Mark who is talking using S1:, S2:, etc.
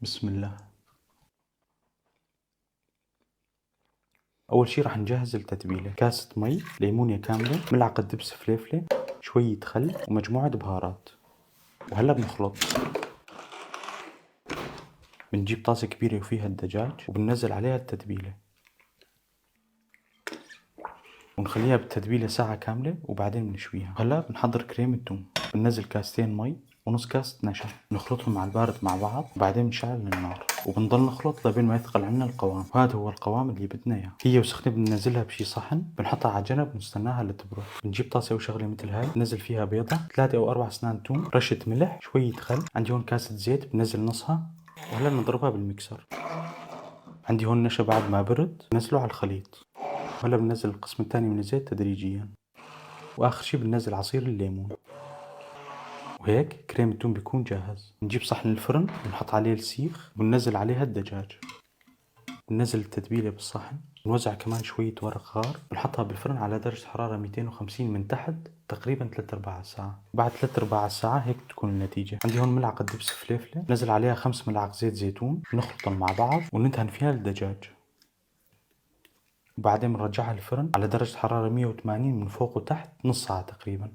S1: بسم الله. أول شي راح نجهز التتبيلة: كاسة مي، ليمونة كاملة، ملعقة دبس فليفلة، شوية خل، ومجموعة بهارات. وهلا بنخلط. بنجيب طاسة كبيرة وفيها الدجاج وبننزل عليها التتبيلة ونخليها بالتتبيلة ساعة كاملة وبعدين بنشويها. هلا بنحضر كريمة توم. بننزل كاستين مي ونص كاسة نشا، نخلطهم مع البارد مع بعض وبعدين بنشعل النار وبنضل نخلط لبين ما يثقل عنا القوام. وهذا هو القوام اللي بدنا اياه. هي وسخنة بننزلها بشي صحن، بنحطها على جنب ونستناها لتبرد. بنجيب طاسة وشغلة مثل هاي، بنزل فيها بيضة، 3 أو 4 أسنان توم، رشة ملح، شوية خل. عندي هون كاسة زيت بنزل نصها وهلا بنضربها بالمكسر. عندي هون نشا بعد ما برد بنزله على الخليط. وهلا بننزل القسم الثاني من الزيت تدريجيا. واخر شي بننزل عصير الليمون. وهيك كريم التوم بيكون جاهز. نجيب صحن الفرن ونحط عليه السيخ وننزل عليها الدجاج. بننزل التتبيلة بالصحن، نوزع كمان شوية ورق غار، ونحطها بالفرن على درجة حرارة 250 من تحت تقريبا 3/4 ساعة. بعد 3/4 ساعة هيك تكون النتيجة. عندي هون ملعقة دبس فليفلة، نزل عليها 5 ملعق زيت زيتون، نخلطهم مع بعض وندهن فيها الدجاج. وبعدين بنرجعها الفرن على درجة حرارة 180 من فوق وتحت نص ساعة تقريبا.